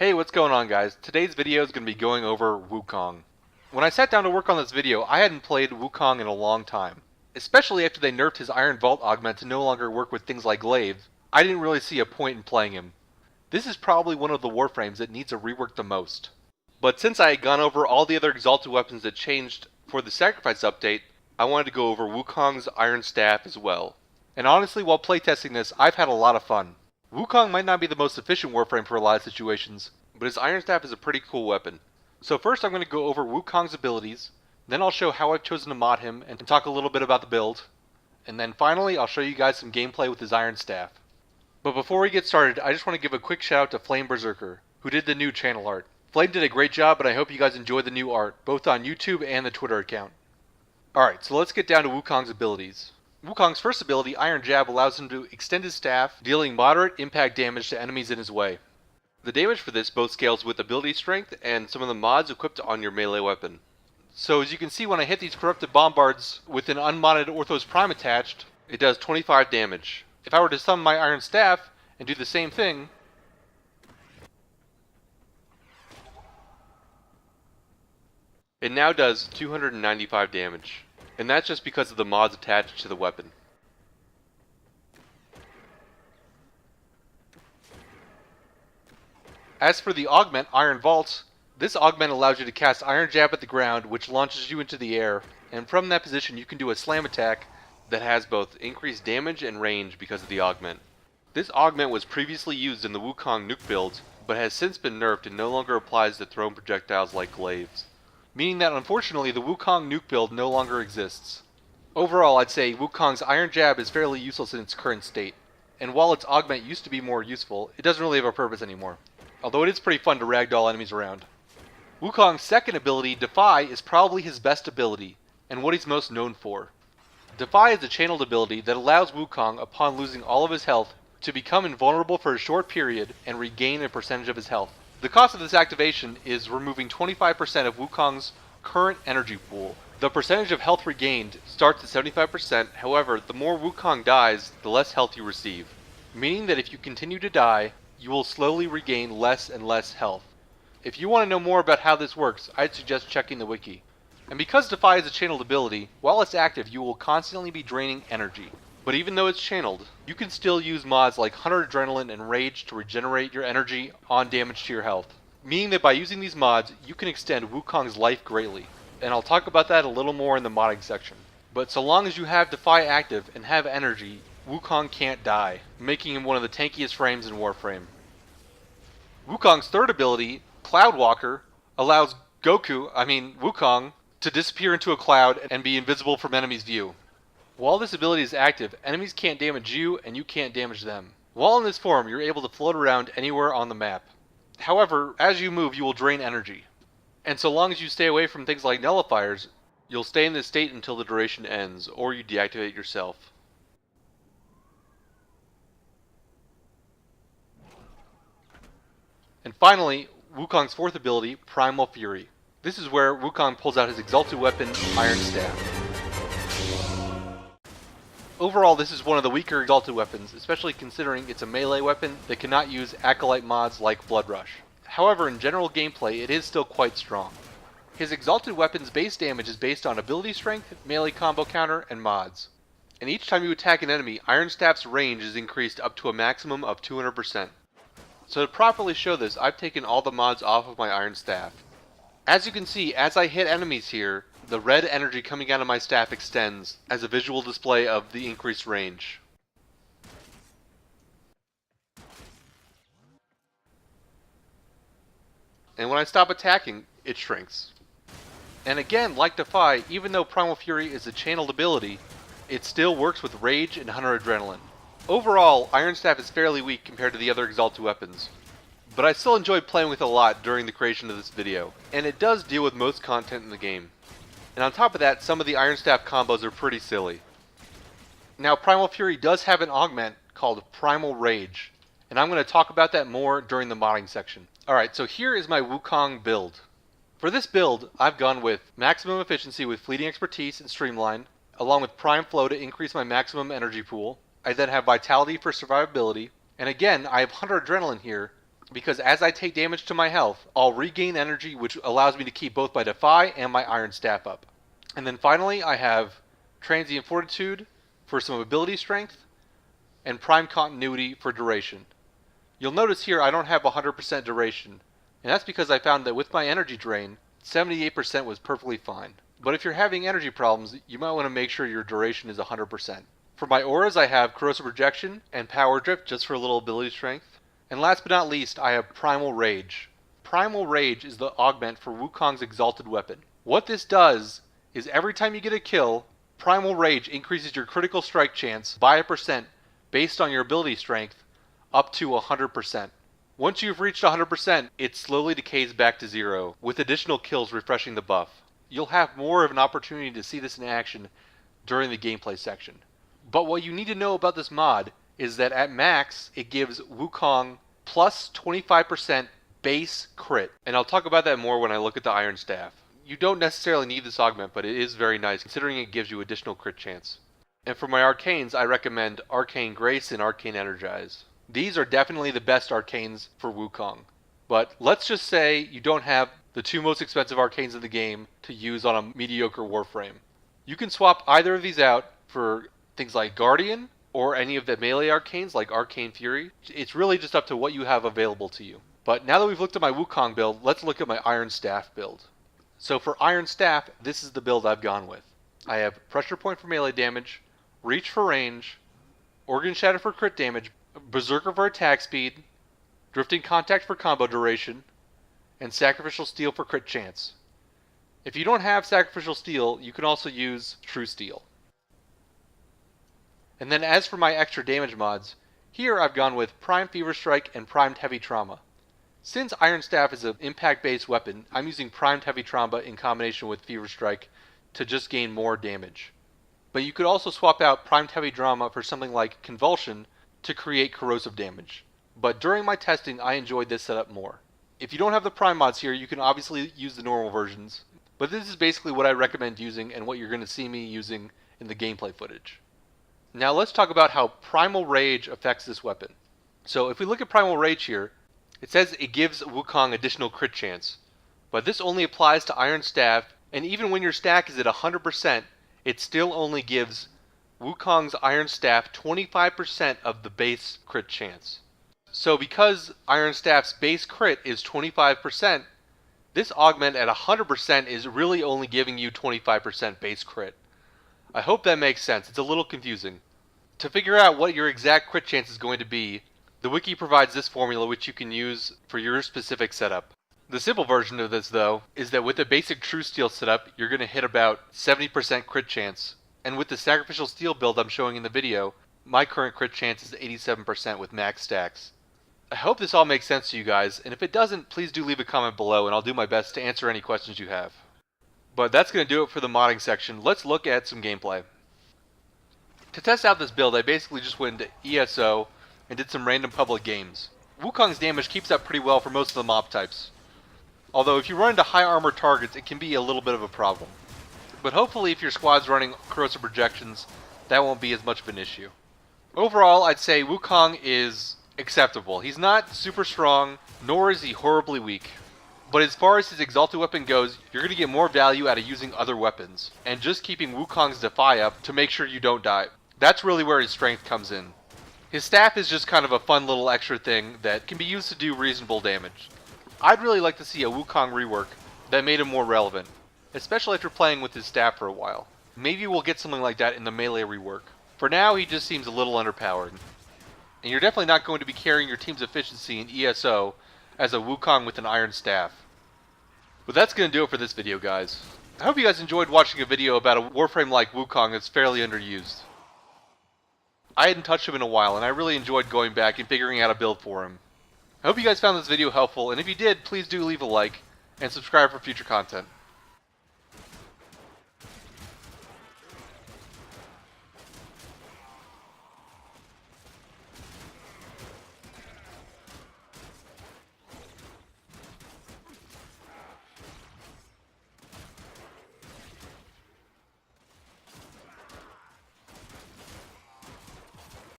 Hey, what's going on guys? Today's video is going to be going over Wukong. When I sat down to work on this video, I hadn't played Wukong in a long time. Especially after they nerfed his Iron Vault augment to no longer work with things like glaives, I didn't really see a point in playing him. This is probably one of the Warframes that needs a rework the most. But since I had gone over all the other Exalted weapons that changed for the Sacrifice update, I wanted to go over Wukong's Iron Staff as well. And honestly, while playtesting this, I've had a lot of fun. Wukong might not be the most efficient Warframe for a lot of situations, but his Iron Staff is a pretty cool weapon. So first I'm going to go over Wukong's abilities, then I'll show how I've chosen to mod him and talk a little bit about the build, and then finally I'll show you guys some gameplay with his Iron Staff. But before we get started, I just want to give a quick shout out to Flame Berserker, who did the new channel art. Flame did a great job, and I hope you guys enjoy the new art, both on YouTube and the Twitter account. Alright, so let's get down to Wukong's abilities. Wukong's first ability, Iron Jab, allows him to extend his staff, dealing moderate impact damage to enemies in his way. The damage for this both scales with ability strength and some of the mods equipped on your melee weapon. So as you can see, when I hit these corrupted bombards with an unmodded Orthos Prime attached, it does 25 damage. If I were to summon my Iron Staff and do the same thing, it now does 295 damage. And that's just because of the mods attached to the weapon. As for the augment, Iron Vault, this augment allows you to cast Iron Jab at the ground, which launches you into the air, and from that position you can do a slam attack that has both increased damage and range because of the augment. This augment was previously used in the Wukong nuke build, but has since been nerfed and no longer applies to thrown projectiles like glaives, meaning that unfortunately the Wukong nuke build no longer exists. Overall, I'd say Wukong's Iron Jab is fairly useless in its current state, and while its augment used to be more useful, it doesn't really have a purpose anymore. Although it is pretty fun to ragdoll enemies around. Wukong's second ability, Defy, is probably his best ability, and what he's most known for. Defy is a channeled ability that allows Wukong, upon losing all of his health, to become invulnerable for a short period and regain a percentage of his health. The cost of this activation is removing 25% of Wukong's current energy pool. The percentage of health regained starts at 75%, however, the more Wukong dies, the less health you receive. Meaning that if you continue to die, you will slowly regain less and less health. If you want to know more about how this works, I'd suggest checking the wiki. And because Defy is a channeled ability, while it's active you will constantly be draining energy. But even though it's channeled, you can still use mods like Hunter Adrenaline and Rage to regenerate your energy on damage to your health. Meaning that by using these mods, you can extend Wukong's life greatly. And I'll talk about that a little more in the modding section. But so long as you have Defy active and have energy, Wukong can't die, making him one of the tankiest frames in Warframe. Wukong's third ability, Cloud Walker, allows Wukong, to disappear into a cloud and be invisible from enemies' view. While this ability is active, enemies can't damage you and you can't damage them. While in this form, you're able to float around anywhere on the map. However, as you move, you will drain energy. And so long as you stay away from things like nullifiers, you'll stay in this state until the duration ends, or you deactivate yourself. And finally, Wukong's fourth ability, Primal Fury. This is where Wukong pulls out his exalted weapon, Iron Staff. Overall, this is one of the weaker exalted weapons, especially considering it's a melee weapon that cannot use acolyte mods like Blood Rush. However, in general gameplay, it is still quite strong. His exalted weapon's base damage is based on ability strength, melee combo counter, and mods. And each time you attack an enemy, Iron Staff's range is increased up to a maximum of 200%. So to properly show this, I've taken all the mods off of my Iron Staff. As you can see, as I hit enemies here, the red energy coming out of my staff extends as a visual display of the increased range. And when I stop attacking, it shrinks. And again, like Defy, even though Primal Fury is a channeled ability, it still works with Rage and Hunter Adrenaline. Overall, Iron Staff is fairly weak compared to the other exalted weapons, but I still enjoyed playing with it a lot during the creation of this video, and it does deal with most content in the game. And on top of that, some of the Iron Staff combos are pretty silly. Now, Primal Fury does have an augment called Primal Rage, and I'm going to talk about that more during the modding section. Alright, so here is my Wukong build. For this build, I've gone with maximum efficiency with Fleeting Expertise and Streamline, along with Prime Flow to increase my maximum energy pool. I then have Vitality for survivability, and again, I have Hunter Adrenaline here because as I take damage to my health, I'll regain energy, which allows me to keep both my Defy and my Iron Staff up. And then finally, I have Transient Fortitude for some ability strength, and Prime Continuity for duration. You'll notice here I don't have 100% duration, and that's because I found that with my energy drain, 78% was perfectly fine. But if you're having energy problems, you might want to make sure your duration is 100%. For my auras, I have Corrosive Rejection and Power Drift just for a little ability strength. And last but not least, I have Primal Rage. Primal Rage is the augment for Wukong's Exalted Weapon. What this does is every time you get a kill, Primal Rage increases your critical strike chance by a percent based on your ability strength up to 100%. Once you've reached 100%, it slowly decays back to 0, with additional kills refreshing the buff. You'll have more of an opportunity to see this in action during the gameplay section. But what you need to know about this mod is that at max, it gives Wukong plus 25% base crit. And I'll talk about that more when I look at the Iron Staff. You don't necessarily need this augment, but it is very nice considering it gives you additional crit chance. And for my arcanes, I recommend Arcane Grace and Arcane Energize. These are definitely the best arcanes for Wukong. But let's just say you don't have the two most expensive arcanes in the game to use on a mediocre Warframe. You can swap either of these out for things like Guardian or any of the melee arcanes like Arcane Fury. It's really just up to what you have available to you. But now that we've looked at my Wukong build, let's look at my Iron Staff build. So for Iron Staff, this is the build I've gone with. I have Pressure Point for melee damage, Reach for range, Organ Shatter for crit damage, Berserker for attack speed, Drifting Contact for combo duration, and Sacrificial Steel for crit chance. If you don't have Sacrificial Steel, you can also use True Steel. And then as for my extra damage mods, here I've gone with Prime Fever Strike and Primed Heavy Trauma. Since Iron Staff is an impact-based weapon, I'm using Primed Heavy Trauma in combination with Fever Strike to just gain more damage. But you could also swap out Primed Heavy Trauma for something like Convulsion to create corrosive damage. But during my testing, I enjoyed this setup more. If you don't have the Prime mods here, you can obviously use the normal versions, but this is basically what I recommend using and what you're going to see me using in the gameplay footage. Now let's talk about how Primal Rage affects this weapon. So if we look at Primal Rage here, it says it gives Wukong additional crit chance, but this only applies to Iron Staff, and even when your stack is at 100%, it still only gives Wukong's Iron Staff 25% of the base crit chance. So because Iron Staff's base crit is 25%, this augment at 100% is really only giving you 25% base crit. I hope that makes sense. It's a little confusing. To figure out what your exact crit chance is going to be, the wiki provides this formula which you can use for your specific setup. The simple version of this, though, is that with the basic True Steel setup, you're going to hit about 70% crit chance. And with the Sacrificial Steel build I'm showing in the video, my current crit chance is 87% with max stacks. I hope this all makes sense to you guys, and if it doesn't, please do leave a comment below and I'll do my best to answer any questions you have. But that's going to do it for the modding section. Let's look at some gameplay. To test out this build, I basically just went into ESO and did some random public games. Wukong's damage keeps up pretty well for most of the mob types. Although if you run into high armor targets, it can be a little bit of a problem. But hopefully if your squad's running corrosive projections, that won't be as much of an issue. Overall, I'd say Wukong is acceptable. He's not super strong, nor is he horribly weak. But as far as his Exalted Weapon goes, you're going to get more value out of using other weapons, and just keeping Wukong's Defy up to make sure you don't die. That's really where his strength comes in. His staff is just kind of a fun little extra thing that can be used to do reasonable damage. I'd really like to see a Wukong rework that made him more relevant, especially after playing with his staff for a while. Maybe we'll get something like that in the melee rework. For now, he just seems a little underpowered. And you're definitely not going to be carrying your team's efficiency in ESO as a Wukong with an Iron Staff. But that's going to do it for this video, guys. I hope you guys enjoyed watching a video about a Warframe like Wukong that's fairly underused. I hadn't touched him in a while, and I really enjoyed going back and figuring out a build for him. I hope you guys found this video helpful, and if you did, please do leave a like, and subscribe for future content.